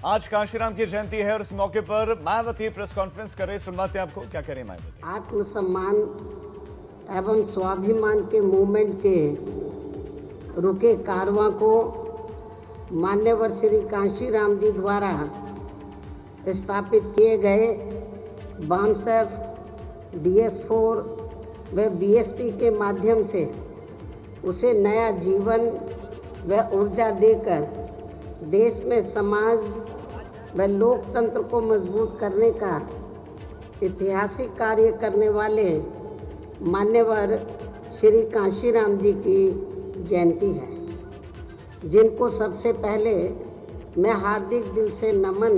आज कांशीराम की जयंती है और इस मौके पर मायावती प्रेस कॉन्फ्रेंस कर रही। सुनवाते हैं आपको, क्या कह रही मायावती। आत्मसम्मान एवं स्वाभिमान के मूवमेंट के रुके कारवां को मान्यवर श्री कांशीराम जी द्वारा स्थापित किए गए बामसेफ, DS4 व BSP के माध्यम से उसे नया जीवन व ऊर्जा देकर देश में समाज व लोकतंत्र को मजबूत करने का ऐतिहासिक कार्य करने वाले मान्यवर श्री कांशीराम जी की जयंती है, जिनको सबसे पहले मैं हार्दिक दिल से नमन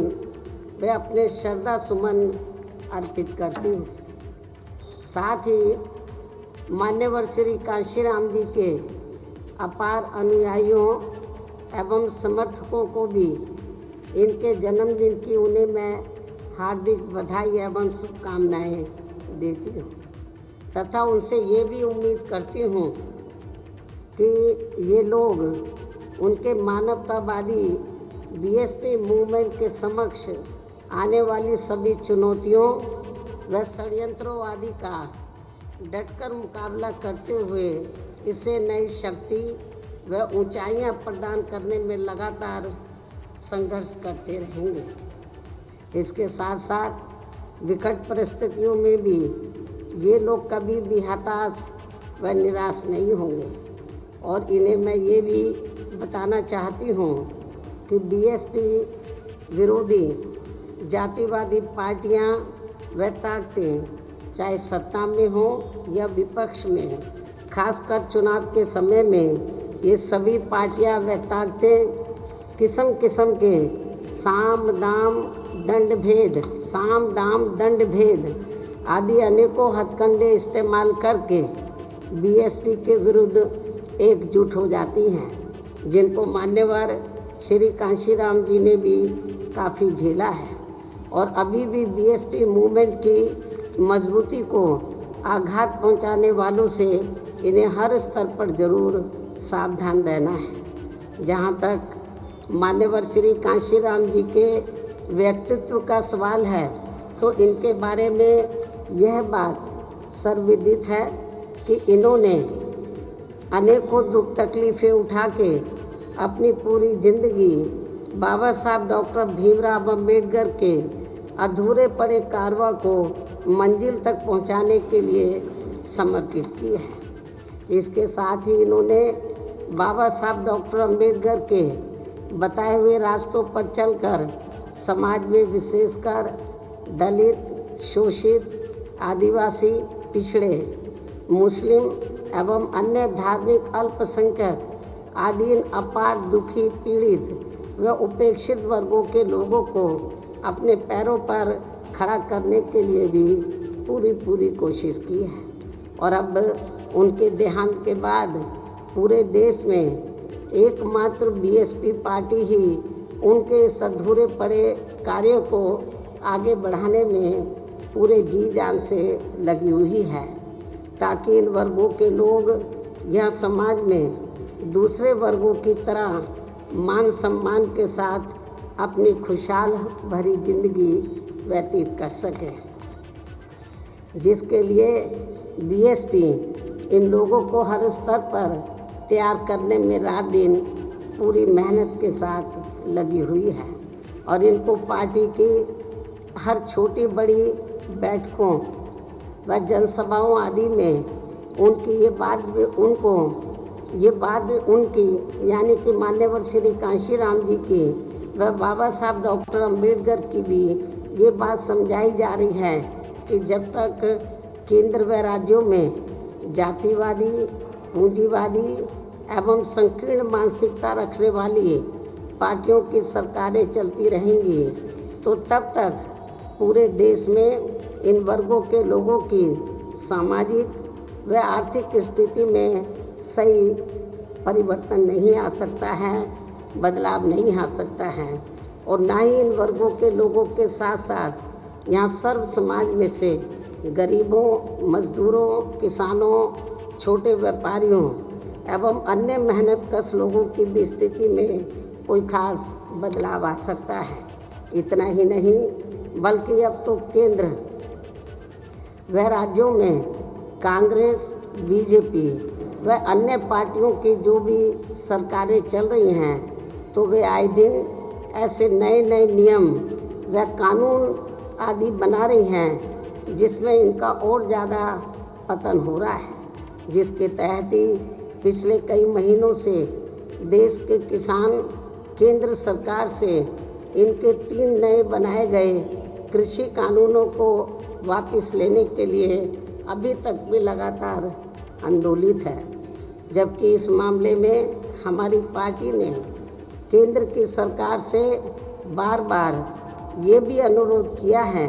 व अपने श्रद्धा सुमन अर्पित करती हूँ। साथ ही मान्यवर श्री कांशीराम जी के अपार अनुयायियों एवं समर्थकों को भी इनके जन्मदिन की उन्हें मैं हार्दिक बधाई एवं शुभकामनाएं देती हूँ तथा उनसे ये भी उम्मीद करती हूँ कि ये लोग उनके मानवतावादी BSP मूवमेंट के समक्ष आने वाली सभी चुनौतियों व षड्यंत्रों आदि का डटकर मुकाबला करते हुए इसे नई शक्ति व ऊंचाइयां प्रदान करने में लगातार संघर्ष करते रहेंगे। इसके साथ साथ विकट परिस्थितियों में भी ये लोग कभी भी हताश व निराश नहीं होंगे और इन्हें मैं ये भी बताना चाहती हूँ कि BSP विरोधी जातिवादी पार्टियाँ व ताकतें चाहे सत्ता में हो या विपक्ष में, खासकर चुनाव के समय में ये सभी पार्टियां व ताकतें किस्म किस्म के साम दाम दंड भेद आदि अनेकों हथकंडे इस्तेमाल करके BSP के विरुद्ध एकजुट हो जाती हैं, जिनको मान्यवर श्री कांशीराम जी ने भी काफ़ी झेला है और अभी भी BSP मूवमेंट की मजबूती को आघात पहुंचाने वालों से इन्हें हर स्तर पर जरूर सावधान रहना है। जहां तक मान्यवर श्री कांशीराम जी के व्यक्तित्व का सवाल है तो इनके बारे में यह बात सर्वविदित है कि इन्होंने अनेकों दुख तकलीफ़ें उठा के अपनी पूरी जिंदगी बाबा साहब डॉक्टर भीमराव अम्बेडकर के अधूरे पड़े कारवां को मंजिल तक पहुंचाने के लिए समर्पित की है। इसके साथ ही इन्होंने बाबा साहब डॉक्टर अम्बेडकर के बताए हुए रास्तों पर चलकर समाज में विशेषकर दलित, शोषित, आदिवासी, पिछड़े, मुस्लिम एवं अन्य धार्मिक अल्पसंख्यक आदि इन अपार दुखी, पीड़ित व उपेक्षित वर्गों के लोगों को अपने पैरों पर खड़ा करने के लिए भी पूरी कोशिश की है और अब उनके देहांत के बाद पूरे देश में एकमात्र BSP पार्टी ही उनके इस अधूरे पड़े कार्यों को आगे बढ़ाने में पूरे जी जान से लगी हुई है, ताकि इन वर्गों के लोग यह समाज में दूसरे वर्गों की तरह मान सम्मान के साथ अपनी खुशहाल भरी जिंदगी व्यतीत कर सकें, जिसके लिए BSP इन लोगों को हर स्तर पर तैयार करने में रात दिन पूरी मेहनत के साथ लगी हुई है और इनको पार्टी की हर छोटी बड़ी बैठकों व जनसभाओं आदि में उनकी ये बात उनकी यानी कि मान्यवर श्री कांशीराम जी की व बाबा साहब डॉक्टर अम्बेडकर की भी ये बात समझाई जा रही है कि जब तक केंद्र व राज्यों में जातिवादी, पूंजीवादी एवं संकीर्ण मानसिकता रखने वाली पार्टियों की सरकारें चलती रहेंगी तो तब तक पूरे देश में इन वर्गों के लोगों की सामाजिक व आर्थिक स्थिति में सही परिवर्तन नहीं आ सकता है, बदलाव नहीं आ सकता है और ना ही इन वर्गों के लोगों के साथ साथ यहाँ सर्व समाज में से गरीबों, मजदूरों, किसानों, छोटे व्यापारियों एवं अन्य मेहनतकश लोगों की भी स्थिति में कोई खास बदलाव आ सकता है। इतना ही नहीं बल्कि अब तो केंद्र व राज्यों में कांग्रेस, बीजेपी व अन्य पार्टियों की जो भी सरकारें चल रही हैं तो वे आए दिन ऐसे नए नए नियम व कानून आदि बना रही हैं जिसमें इनका और ज़्यादा पतन हो रहा है, जिसके तहत ही पिछले कई महीनों से देश के किसान केंद्र सरकार से इनके 3 नए बनाए गए कृषि कानूनों को वापस लेने के लिए अभी तक भी लगातार आंदोलित है। जबकि इस मामले में हमारी पार्टी ने केंद्र की सरकार से बार बार ये भी अनुरोध किया है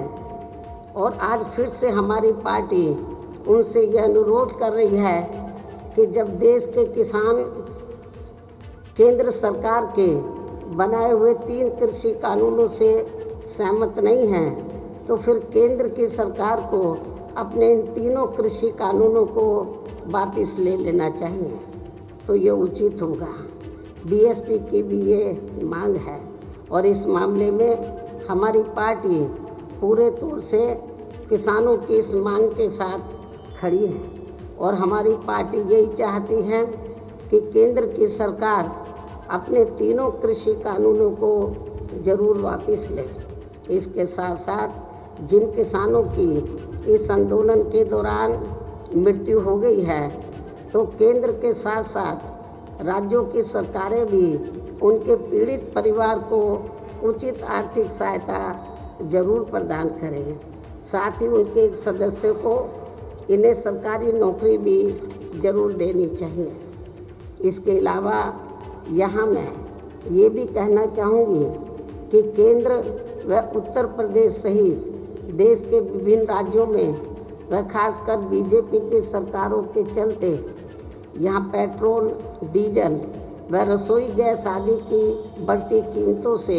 और आज फिर से हमारी पार्टी उनसे यह अनुरोध कर रही है कि जब देश के किसान केंद्र सरकार के बनाए हुए 3 कृषि कानूनों से सहमत नहीं हैं तो फिर केंद्र की सरकार को अपने इन 3 कृषि कानूनों को वापस ले लेना चाहिए, तो ये उचित होगा। बीएसपी की भी ये मांग है और इस मामले में हमारी पार्टी पूरे तौर से किसानों की इस मांग के साथ खड़ी है और हमारी पार्टी यही चाहती है कि केंद्र की सरकार अपने 3 कृषि कानूनों को ज़रूर वापस ले। इसके साथ साथ जिन किसानों की इस आंदोलन के दौरान मृत्यु हो गई है तो केंद्र के साथ साथ राज्यों की सरकारें भी उनके पीड़ित परिवार को उचित आर्थिक सहायता जरूर प्रदान करें। साथ ही उनके एक सदस्य को इन्हें सरकारी नौकरी भी जरूर देनी चाहिए। इसके अलावा यहाँ मैं ये भी कहना चाहूँगी कि केंद्र व उत्तर प्रदेश सहित देश के विभिन्न राज्यों में व खासकर बीजेपी की सरकारों के चलते यहाँ पेट्रोल, डीजल व रसोई गैस आदि की बढ़ती कीमतों से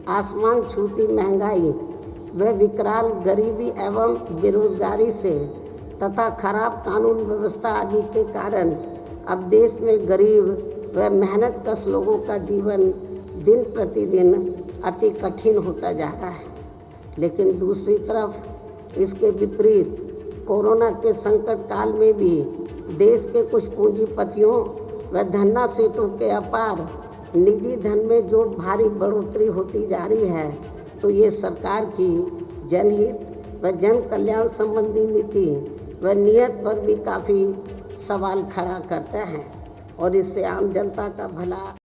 आसमान छूती महंगाई व विकराल गरीबी एवं बेरोजगारी से तथा खराब कानून व्यवस्था आदि के कारण अब देश में गरीब व मेहनतकश लोगों का जीवन दिन प्रतिदिन अति कठिन होता जा रहा है। लेकिन दूसरी तरफ इसके विपरीत कोरोना के संकट काल में भी देश के कुछ पूंजीपतियों व धन्ना सेठों के अपार निजी धन में जो भारी बढ़ोतरी होती जा रही है तो ये सरकार की जनहित व जन कल्याण संबंधी नीति व नियत पर भी काफ़ी सवाल खड़ा करता है और इससे आम जनता का भला